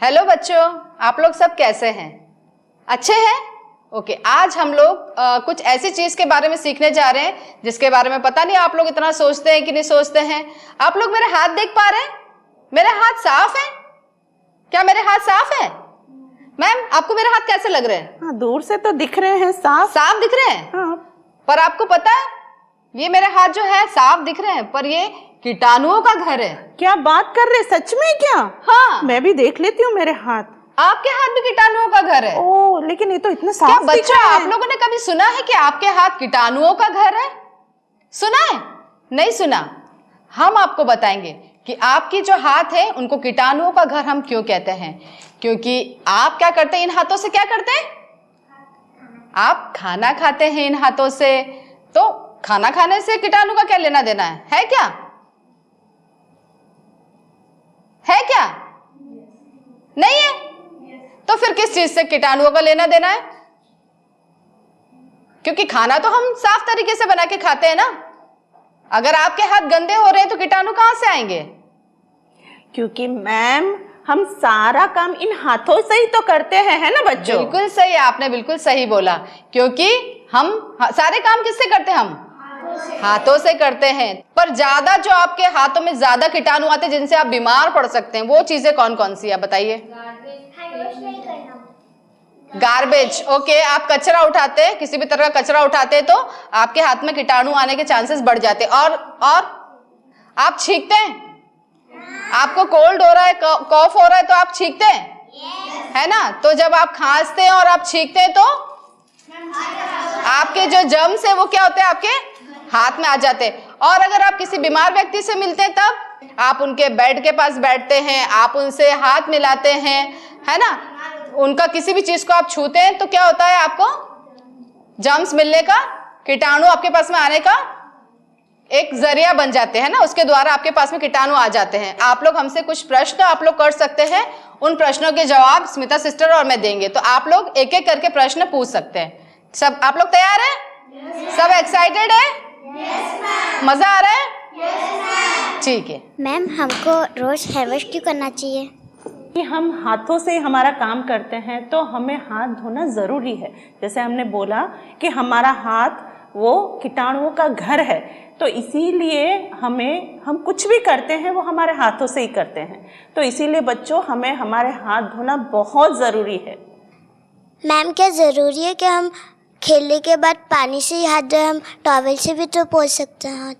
Hello बच्चों, आप लोग सब कैसे हैं? अच्छे हैं? ओके, आज हम लोग कुछ ऐसी चीज के बारे में सीखने जा रहे हैं जिसके बारे में पता नहीं आप लोग इतना सोचते हैं कि नहीं सोचते हैं। आप लोग मेरे हाथ देख पा रहे हैं? मेरे हाथ साफ है? क्या मेरे हाथ साफ है? मैम, आपको मेरे हाथ कैसे लग रहे हैं? हाँ, दूर से तो दिख रहे हैं, साफ साफ दिख रहे हैं। हाँ। पर आपको पता है, ये मेरे हाथ जो है साफ दिख रहे हैं, पर ये कीटाणुओं का घर है। क्या बात कर रहे, सच में क्या? हाँ, मैं भी देख लेती हूँ मेरे हाथ। आपके हाथ भी कीटाणुओं का घर है। ओह, लेकिन ये तो इतना साफ क्या दिख बच्चों, रहा आप है। लोगों ने कभी सुना है कि आपके हाथ कीटाणुओं का घर है? सुना है? नहीं सुना? हम आपको बताएंगे कि आपकी जो हाथ है उनको कीटाणुओं का घर हम क्यों कहते हैं। क्योंकि आप क्या करते हैं इन हाथों से? क्या करते हैं? आप खाना खाते हैं इन हाथों से। तो खाना खाने से कीटाणु का क्या लेना देना है क्या? है क्या? नहीं है? तो फिर किस चीज से कीटाणुओं का लेना देना है? क्योंकि खाना तो हम साफ तरीके से बना के खाते हैं ना। अगर आपके हाथ गंदे हो रहे हैं तो कीटाणु कहां से आएंगे? क्योंकि मैम, हम सारा काम इन हाथों से ही तो करते हैं, है ना बच्चों? बिल्कुल सही, आपने बिल्कुल सही बोला। क्योंकि हम सारे काम किससे करते हैं? हम हाथों से करते हैं। पर ज्यादा जो आपके हाथों में ज्यादा कीटाणु आते हैं जिनसे आप बीमार पड़ सकते हैं, वो चीजें कौन कौन सी है बताइए? गार्बेज। ओके, आप कचरा उठाते हैं, किसी भी तरह का कचरा उठाते हैं तो आपके हाथ में कीटाणु आने के चांसेस बढ़ जाते हैं। और आप छींकते हैं, आपको कोल्ड हो रहा है, कॉफ हो रहा है तो आप छींकते हैं, है ना? तो जब आप खांसते हैं और आप छींकते हैं तो आपके जो जर्म्स है वो क्या होते हैं? आपके हाथ में आ जाते हैं। और अगर आप किसी बीमार व्यक्ति से मिलते हैं तब आप उनके बेड के पास बैठते हैं, आप उनसे हाथ मिलाते हैं, है ना? उनका किसी भी चीज को आप छूते हैं तो क्या होता है? आपको जर्म्स मिलने का, कीटाणु आपके पास में आने का एक जरिया बन जाते हैं ना, उसके द्वारा आपके पास में कीटाणु आ जाते हैं। आप लोग हमसे कुछ प्रश्न आप लोग कर सकते हैं, उन प्रश्नों के जवाब स्मिता सिस्टर और मैं देंगे। तो आप लोग एक एक करके प्रश्न पूछ सकते हैं। सब आप लोग तैयार हैं? सब एक्साइटेड है? मजा आ रहा है? ठीक है। मैम, हमको रोज हेयर वॉश क्यों करना चाहिए? कि हम हाथों से हमारा काम करते हैं तो हमें हाथ धोना ज़रूरी है। जैसे हमने बोला कि हमारा हाथ वो कीटाणुओं का घर है, तो इसीलिए हम कुछ भी करते हैं वो हमारे हाथों से ही करते हैं। तो इसीलिए बच्चों, हमें हमारे हाथ धोना बहुत ज़रूरी है। मैम, क्या ज़रूरी है कि हम खेलने के बाद पानी से ही हाथ धोए? हम टॉवल से भी तो पोंछ सकते हैं हाथ।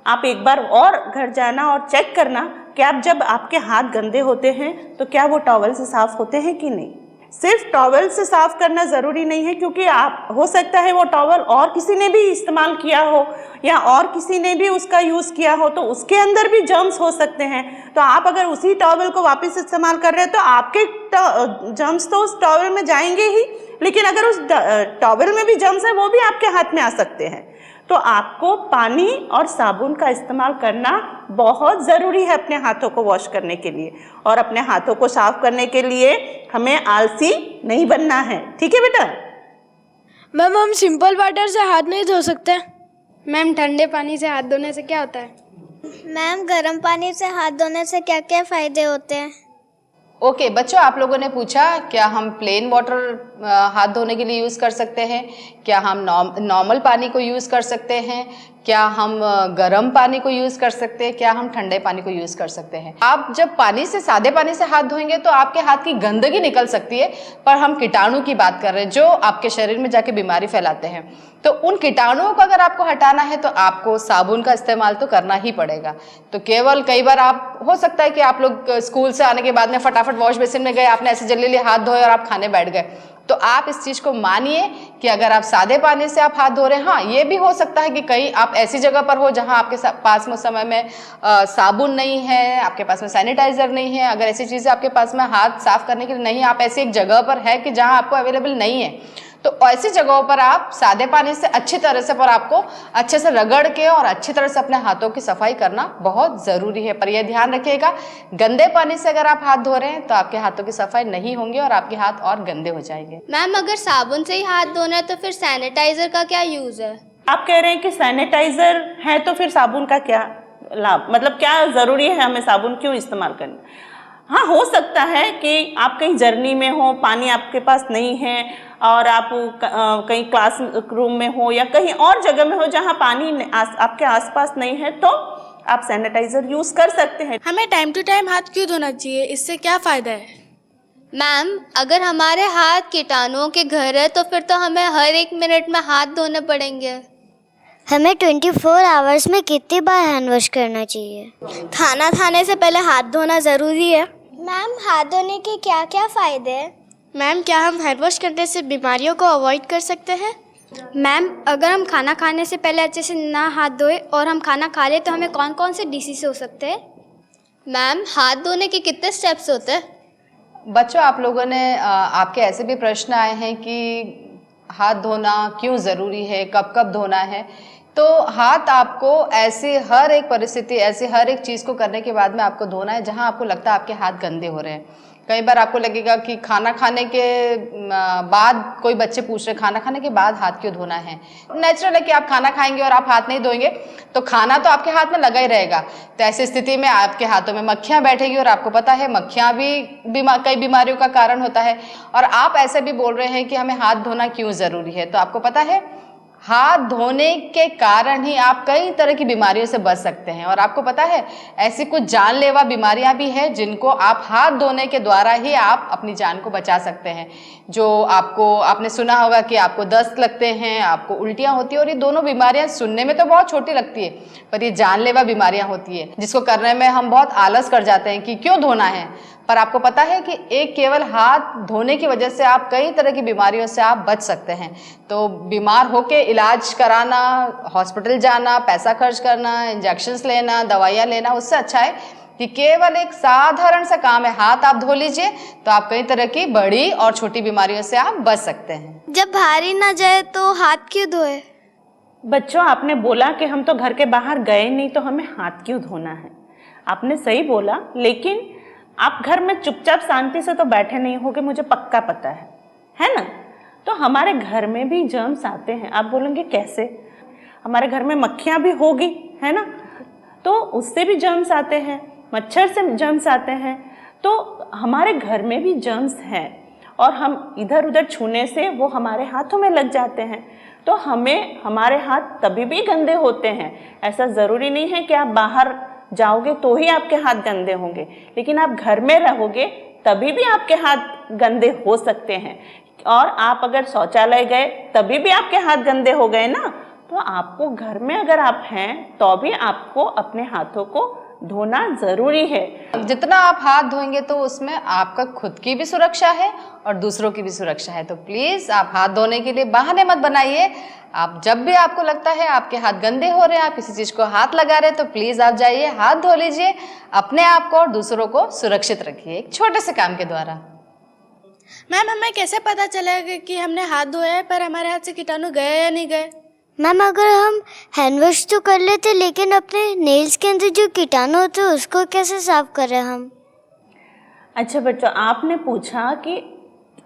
आप एक बार और घर जाना और चेक करना कि आप जब आपके हाथ गंदे होते हैं तो क्या वो टॉवल से साफ होते हैं कि नहीं। सिर्फ टॉवल से साफ करना ज़रूरी नहीं है, क्योंकि आप हो सकता है वो टॉवल और किसी ने भी इस्तेमाल किया हो या और किसी ने भी उसका यूज़ किया हो, तो उसके अंदर भी जर्म्स हो सकते हैं। तो आप अगर उसी टॉवल को वापस इस्तेमाल कर रहे हैं तो आपके जर्म्स तो उस टॉवल में जाएंगे ही, लेकिन अगर उस टॉवल में भी जर्म्स है वो भी आपके हाथ में आ सकते हैं। तो आपको पानी और साबुन का इस्तेमाल करना बहुत ज़रूरी है अपने हाथों को वॉश करने के लिए। और अपने हाथों को साफ करने के लिए हमें आलसी नहीं बनना है, ठीक है बेटा? मैम, हम सिंपल वाटर से हाथ नहीं धो सकते? मैम, ठंडे पानी से हाथ धोने से क्या होता है? मैम, गर्म पानी से हाथ धोने से क्या क्या फ़ायदे होते हैं? ओके बच्चों, आप लोगों ने पूछा क्या हम प्लेन वाटर हाथ धोने के लिए यूज़ कर सकते हैं, क्या हम नॉर्मल पानी को यूज़ कर सकते हैं, क्या हम गर्म पानी को यूज़ कर सकते हैं, क्या हम ठंडे पानी को यूज़ कर सकते हैं। आप जब पानी से, सादे पानी से हाथ धोएंगे तो आपके हाथ की गंदगी निकल सकती है, पर हम कीटाणु की बात कर रहे हैं जो आपके शरीर में जाके बीमारी फैलाते हैं। तो उन कीटाणुओं को अगर आपको हटाना है तो आपको साबुन का इस्तेमाल तो करना ही पड़ेगा। तो केवल कई बार आप हो सकता है कि आप लोग स्कूल से आने के बाद में फटाफट वॉश बेसिन में गए, आपने ऐसे जल्दी हाथ धोए और आप खाने बैठ गए। तो आप इस चीज को मानिए कि अगर आप सादे पानी से आप हाथ धो रहे हैं, हाँ ये भी हो सकता है कि कहीं आप ऐसी जगह पर हो जहां आपके पास में उस समय में साबुन नहीं है, आपके पास में सैनिटाइजर नहीं है, अगर ऐसी चीजें आपके पास में हाथ साफ करने के लिए नहीं, आप ऐसी एक जगह पर है कि जहां आपको अवेलेबल नहीं है, तो ऐसी जगहों पर आप सादे पानी से अच्छी तरह से, पर आपको अच्छे से रगड़ के और अच्छी तरह से अपने हाथों की सफाई करना बहुत ज़रूरी है। पर यह ध्यान रखिएगा, गंदे पानी से अगर आप हाथ धो रहे हैं तो आपके हाथों की सफाई नहीं होंगी और आपके हाथ और गंदे हो जाएंगे। मैम, अगर साबुन से ही हाथ धोना है तो फिर सैनिटाइजर का क्या यूज़ है? आप कह रहे हैं कि सैनिटाइजर है तो फिर साबुन का क्या लाभ, मतलब क्या ज़रूरी है हमें साबुन क्यों इस्तेमाल करना? हाँ, हो सकता है कि आप कहीं जर्नी में हो, पानी आपके पास नहीं है और आप कहीं क्लास रूम में हो या कहीं और जगह में हो जहाँ पानी आपके आसपास नहीं है, तो आप सैनिटाइज़र यूज़ कर सकते हैं। हमें टाइम टू टाइम हाथ क्यों धोना चाहिए, इससे क्या फ़ायदा है? मैम, अगर हमारे हाथ कीटाणुओं के घर है तो फिर तो हमें हर 1 मिनट में हाथ धोने पड़ेंगे। हमें 24 आवर्स में कितनी बार हैंड वॉश करना चाहिए? खाना खाने से पहले हाथ धोना ज़रूरी है। मैम, हाथ धोने के क्या क्या फ़ायदे हैं? मैम, क्या हम हैंड वॉश करने से बीमारियों को अवॉइड कर सकते हैं? मैम, अगर हम खाना खाने से पहले अच्छे से ना हाथ धोए और हम खाना खा ले तो हमें कौन कौन से डिसीज हो सकते हैं? मैम, हाथ धोने के कितने स्टेप्स होते हैं? बच्चों, आप लोगों ने आपके ऐसे भी प्रश्न आए हैं कि हाथ धोना क्यों ज़रूरी है, कब कब धोना है। तो हाथ आपको ऐसी हर एक परिस्थिति, ऐसी हर एक चीज़ को करने के बाद में आपको धोना है जहां आपको लगता है आपके हाथ गंदे हो रहे हैं। कई बार आपको लगेगा कि खाना खाने के बाद, कोई बच्चे पूछ रहे खाना खाने के बाद हाथ क्यों धोना है। नेचुरल है कि आप खाना खाएंगे और आप हाथ नहीं धोएंगे तो खाना तो आपके हाथ में लगा ही रहेगा। तो ऐसी स्थिति में आपके हाथों में मक्खियां बैठेगी और आपको पता है मक्खियां भी कई बीमारियों का कारण होता है। और आप ऐसे भी बोल रहे हैं कि हमें हाथ धोना क्यों ज़रूरी है। तो आपको पता है हाथ धोने के कारण ही आप कई तरह की बीमारियों से बच सकते हैं। और आपको पता है ऐसी कुछ जानलेवा बीमारियां भी हैं जिनको आप हाथ धोने के द्वारा ही आप अपनी जान को बचा सकते हैं। जो आपने सुना होगा कि आपको दस्त लगते हैं, आपको उल्टियां होती है, और ये दोनों बीमारियां सुनने में तो बहुत छोटी लगती है पर ये जानलेवा बीमारियां होती है जिसको करने में हम बहुत आलस कर जाते हैं कि क्यों धोना है। पर आपको पता है कि एक केवल हाथ धोने की वजह से आप कई तरह की बीमारियों से आप बच सकते हैं। तो बीमार होके इलाज कराना, हॉस्पिटल जाना, पैसा खर्च करना, इंजेक्शंस लेना, दवाइयाँ लेना, उससे अच्छा है कि केवल एक साधारण सा काम है, हाथ आप धो लीजिए तो आप कई तरह की बड़ी और छोटी बीमारियों से आप बच सकते हैं। जब भारी ना जाए तो हाथ क्यों धोए? बच्चों, आपने बोला कि हम तो घर के बाहर गए नहीं तो हमें हाथ क्यों धोना है। आपने सही बोला, लेकिन आप घर में चुपचाप शांति से तो बैठे नहीं होगे, मुझे पक्का पता है ना। तो हमारे घर में भी जर्म्स आते हैं। आप बोलेंगे कैसे? हमारे घर में मक्खियाँ भी होगी, है ना, तो उससे भी जर्म्स आते हैं, मच्छर से जर्म्स आते हैं। तो हमारे घर में भी जर्म्स हैं और हम इधर उधर छूने से वो हमारे हाथों में लग जाते हैं। तो हमारे हाथ तभी भी गंदे होते हैं। ऐसा ज़रूरी नहीं है कि आप बाहर जाओगे तो ही आपके हाथ गंदे होंगे, लेकिन आप घर में रहोगे तभी भी आपके हाथ गंदे हो सकते हैं। और आप अगर शौचालय गए तभी भी आपके हाथ गंदे हो गए ना। तो आपको घर में अगर आप हैं तो भी आपको अपने हाथों को धोना ज़रूरी है। जितना आप हाथ धोएंगे तो उसमें आपका खुद की भी सुरक्षा है और दूसरों की भी सुरक्षा है। तो प्लीज़ आप हाथ धोने के लिए बहाने मत बनाइए। आप जब भी आपको लगता है आपके हाथ गंदे हो रहे हैं, आप किसी चीज़ को हाथ लगा रहे हैं, तो प्लीज़ आप जाइए, हाथ धो लीजिए, अपने आप को और दूसरों को सुरक्षित रखिए एक छोटे से काम के द्वारा। मैम, हमें कैसे पता चलेगा कि हमने हाथ धोया है पर हमारे हाथ से कीटाणु गए या नहीं गए? मैम, अगर हम हैंड वॉश तो कर लेते लेकिन अपने नेल्स के अंदर जो कीटाणु होते हैं उसको कैसे साफ करें हम? अच्छा बच्चों, आपने पूछा कि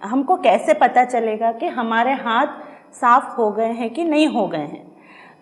हमको कैसे पता चलेगा कि हमारे हाथ साफ हो गए हैं कि नहीं हो गए हैं।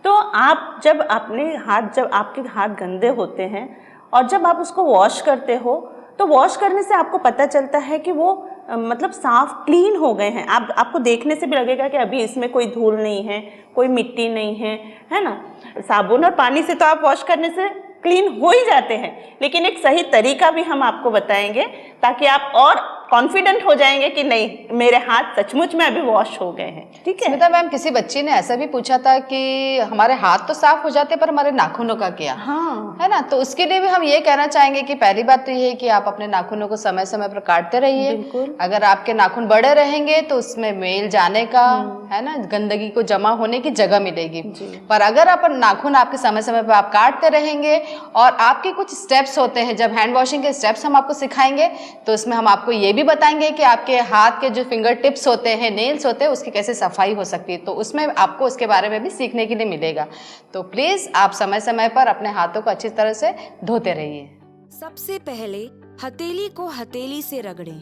तो आप जब आपके हाथ गंदे होते हैं और जब आप उसको वॉश करते हो तो वॉश करने से आपको पता चलता है कि वो मतलब साफ क्लीन हो गए हैं। आपको देखने से भी लगेगा कि अभी इसमें कोई धूल नहीं है, कोई मिट्टी नहीं है ना। साबुन और पानी से तो आप वॉश करने से क्लीन हो ही जाते हैं, लेकिन एक सही तरीका भी हम आपको बताएंगे ताकि आप और कॉन्फिडेंट हो जाएंगे कि नहीं, मेरे हाथ सचमुच में अभी वॉश हो गए हैं। ठीक है स्मिता मैम, किसी बच्ची ने ऐसा भी पूछा था कि हमारे हाथ तो साफ हो जाते पर हमारे नाखूनों का क्या? हाँ, है ना। तो उसके लिए भी हम ये कहना चाहेंगे कि पहली बात तो ये है कि आप अपने नाखूनों को समय समय पर काटते रहिए। बिल्कुल। अगर आपके नाखून बड़े रहेंगे तो उसमें मेल जाने का, है ना, गंदगी को जमा होने की जगह मिलेगी। पर अगर अपन नाखून आपके समय समय पर आप काटते रहेंगे और आपके कुछ स्टेप्स होते हैं, जब हैंड वॉशिंग के स्टेप्स हम आपको सिखाएंगे तो उसमें हम आपको ये भी बताएंगे कि आपके हाथ के जो फिंगर टिप्स होते हैं, नेल्स होते हैं, उसकी कैसे सफाई हो सकती है। तो उसमें आपको उसके बारे में भी सीखने के लिए मिलेगा। तो प्लीज़ आप समय समय पर अपने हाथों को अच्छी तरह से धोते रहिए। सबसे पहले हथेली को हथेली से रगड़ें,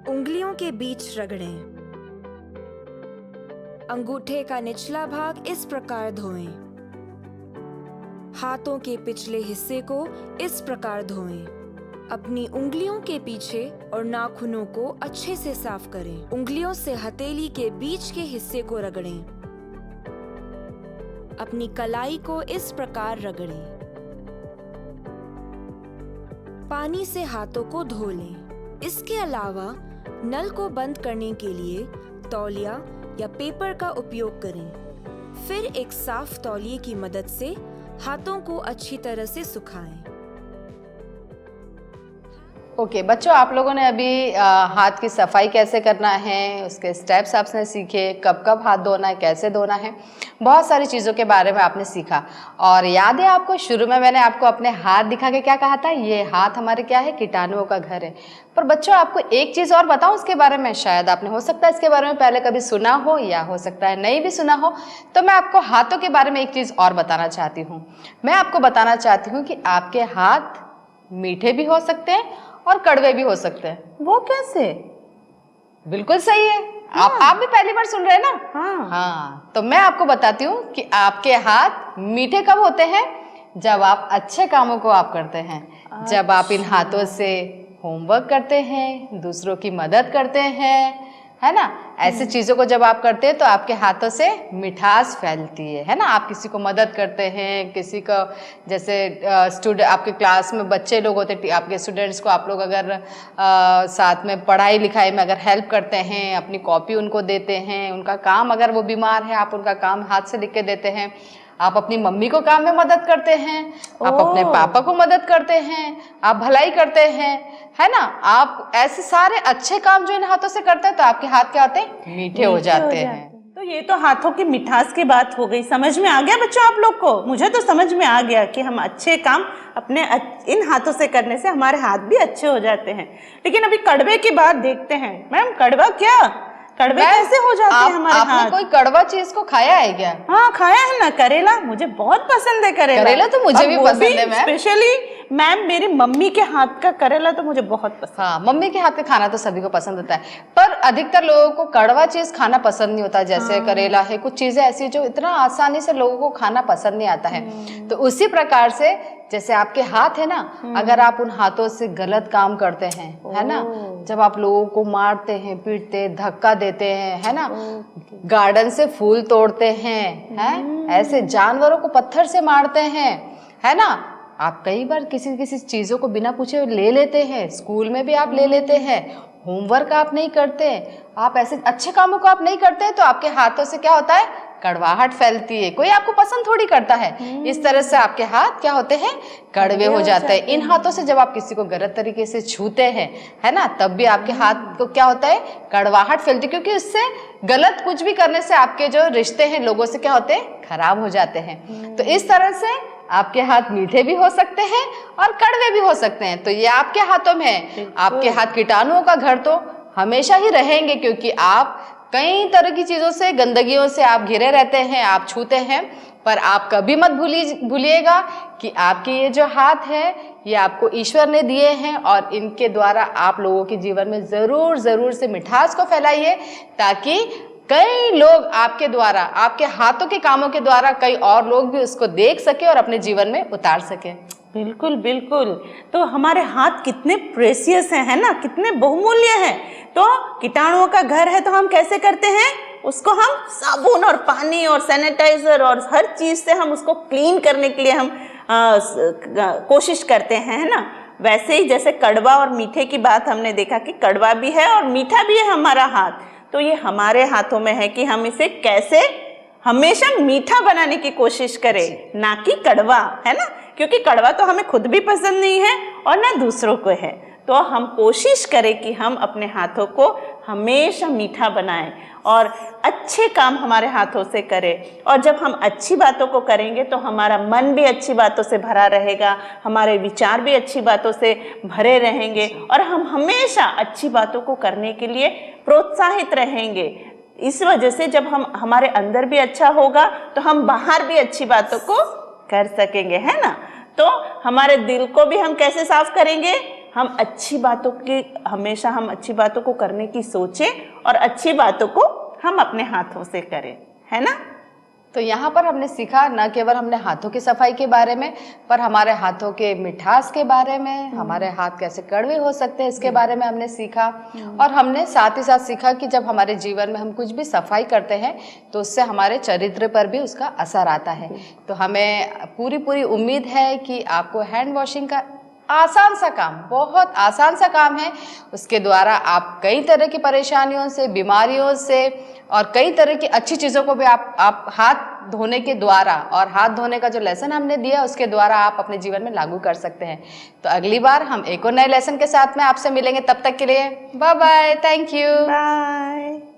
उंगलियों के बीच रगड़ें। अंगूठे का निचला भाग इस प्रकार धोएं। हाथों के पिछले हिस्से को इस प्रकार धोएं। अपनी उंगलियों के पीछे और नाखूनों को अच्छे से साफ करें। उंगलियों से हथेली के बीच के हिस्से को रगड़ें। अपनी कलाई को इस प्रकार रगड़ें। पानी से हाथों को धो लें। इसके अलावा नल को बंद करने के लिए तौलिया या पेपर का उपयोग करें। फिर एक साफ तौलिए की मदद से हाथों को अच्छी तरह से सुखाएं। ओके बच्चों, आप लोगों ने अभी हाथ की सफाई कैसे करना है, उसके स्टेप्स आपने सीखे, कब कब हाथ धोना है, कैसे धोना है, बहुत सारी चीज़ों के बारे में आपने सीखा। और याद है आपको, शुरू में मैंने आपको अपने हाथ दिखा के क्या कहा था, ये हाथ हमारे क्या है, कीटाणुओं का घर है। पर बच्चों आपको एक चीज़ और बताऊं उसके बारे में, शायद आपने हो सकता है इसके बारे में पहले कभी सुना हो या हो सकता है नहीं भी सुना हो। तो मैं आपको हाथों के बारे में एक चीज़ और बताना चाहती हूँ। मैं आपको बताना चाहती हूँ कि आपके हाथ मीठे भी हो सकते हैं और कड़वे भी हो सकते हैं। वो कैसे? बिल्कुल सही है। आप भी पहली बार सुन रहे हैं ना? हाँ, तो मैं आपको बताती हूँ कि आपके हाथ मीठे कब होते हैं, जब आप अच्छे कामों को आप करते हैं। जब आप इन हाथों से होमवर्क करते हैं, दूसरों की मदद करते हैं, है ना, ऐसी चीज़ों को जब आप करते हैं तो आपके हाथों से मिठास फैलती है ना। आप किसी को मदद करते हैं, किसी का जैसे स्टूडेंट, आपके क्लास में बच्चे लोग होते हैं, आपके स्टूडेंट्स को आप लोग अगर साथ में पढ़ाई लिखाई में अगर हेल्प करते हैं, अपनी कॉपी उनको देते हैं, उनका काम अगर वो बीमार है आप उनका काम हाथ से लिख के देते हैं, आप अपनी मम्मी को काम में मदद करते हैं, आप अपने पापा को मदद करते हैं, आप भलाई करते हैं, है ना। आप ऐसे सारे अच्छे काम जो इन हाथों से करते हैं तो आपके हाथ क्या होते हैं, मीठे हो जाते हैं। तो ये तो हाथों की मिठास की बात हो गई। समझ में आ गया बच्चों आप लोग को? मुझे तो समझ में आ गया कि हम अच्छे काम अपने इन हाथों से करने से हमारे हाथ भी अच्छे हो जाते हैं। लेकिन अभी कड़वे की बात देखते हैं। मैम कड़वा क्या, कड़वे कैसे हो जाते हैं हमारे हाथ? आपने कोई कड़वा चीज को खाया है क्या? हाँ खाया है ना, करेला। मुझे बहुत पसंद है करेला। करेला तो मुझे भी पसंद है मैम। स्पेशली मैम मेरी मम्मी के हाथ का करेला तो मुझे बहुत पसंद। हाँ, मम्मी के हाथ का खाना तो सभी को पसंद होता है, पर अधिकतर लोगों को कड़वा चीज खाना पसंद नहीं होता। जैसे करेला है, कुछ चीजें ऐसी जो इतना आसानी से लोगों को खाना पसंद नहीं आता है। तो उसी प्रकार से जैसे आपके हाथ है ना, अगर आप उन हाथों से गलत काम करते हैं, है ना, जब आप लोगों को मारते हैं, पीटते हैं, धक्का देते हैं, है ना, गार्डन से फूल तोड़ते हैं, ऐसे जानवरों को पत्थर से मारते हैं, है ना, आप कई बार किसी चीज़ों को बिना पूछे ले लेते हैं, स्कूल में भी आप ले लेते हैं, होमवर्क आप नहीं करते, आप ऐसे अच्छे कामों को आप नहीं करते, तो आपके हाथों से क्या होता है, कड़वाहट फैलती है, कोई आपको पसंद थोड़ी करता है। इस तरह से आपके हाथ क्या होते हैं, कड़वे हो जाते हैं। इन हाथों से जब आप किसी को गलत तरीके से छूते हैं, है ना, तब भी आपके हाथ को क्या होता है, कड़वाहट फैलती है, क्योंकि उससे गलत कुछ भी करने से आपके जो रिश्ते हैं लोगों से क्या होते हैं, खराब हो जाते हैं। तो इस तरह से आपके हाथ मीठे भी हो सकते हैं और कड़वे भी हो सकते हैं। तो ये आपके हाथों में है। आपके हाथ कीटाणुओं का घर तो हमेशा ही रहेंगे, क्योंकि आप कई तरह की चीज़ों से, गंदगियों से आप घिरे रहते हैं, आप छूते हैं। पर आप कभी मत भूलिएगा कि आपके ये जो हाथ है ये आपको ईश्वर ने दिए हैं, और इनके द्वारा आप लोगों के जीवन में ज़रूर से मिठास को फैलाइए, ताकि कई लोग आपके द्वारा, आपके हाथों के कामों के द्वारा कई और लोग भी उसको देख सके और अपने जीवन में उतार सके। बिल्कुल बिल्कुल। तो हमारे हाथ कितने प्रेशियस हैं, है ना, कितने बहुमूल्य हैं। तो कीटाणुओं का घर है, तो हम कैसे करते हैं, उसको हम साबुन और पानी और सैनिटाइजर और हर चीज़ से हम उसको क्लीन करने के लिए हम कोशिश करते हैं, है ना। वैसे ही जैसे कड़वा और मीठे की बात हमने देखा कि कड़वा भी है और मीठा भी है हमारा हाथ, तो ये हमारे हाथों में है कि हम इसे कैसे हमेशा मीठा बनाने की कोशिश करें, ना कि कड़वा, है ना, क्योंकि कड़वा तो हमें खुद भी पसंद नहीं है और ना दूसरों को है। तो हम कोशिश करें कि हम अपने हाथों को हमेशा मीठा बनाएं और अच्छे काम हमारे हाथों से करें। और जब हम अच्छी बातों को करेंगे तो हमारा मन भी अच्छी बातों से भरा रहेगा, हमारे विचार भी अच्छी बातों से भरे रहेंगे और हम हमेशा अच्छी बातों को करने के लिए प्रोत्साहित रहेंगे। इस वजह से जब हमारे अंदर भी अच्छा होगा तो हम बाहर भी अच्छी बातों को कर सकेंगे, है ना। तो हमारे दिल को भी हम कैसे साफ करेंगे, हम अच्छी बातों की, हमेशा हम अच्छी बातों को करने की सोचें और अच्छी बातों को हम अपने हाथों से करें, है ना। तो यहाँ पर हमने सीखा, न केवल हमने हाथों की सफाई के बारे में, पर हमारे हाथों के मिठास के बारे में, हमारे हाथ कैसे कड़वे हो सकते हैं इसके बारे में हमने सीखा। और हमने साथ ही साथ सीखा कि जब हमारे जीवन में हम कुछ भी सफाई करते हैं तो उससे हमारे चरित्र पर भी उसका असर आता है। तो हमें पूरी उम्मीद है कि आपको हैंड वॉशिंग का आसान सा काम, बहुत आसान सा काम है, उसके द्वारा आप कई तरह की परेशानियों से, बीमारियों से और कई तरह की अच्छी चीज़ों को भी आप हाथ धोने के द्वारा, और हाथ धोने का जो लेसन हमने दिया उसके द्वारा आप अपने जीवन में लागू कर सकते हैं। तो अगली बार हम एक और नए लेसन के साथ में आपसे मिलेंगे। तब तक के लिए bye bye, thank you, bye.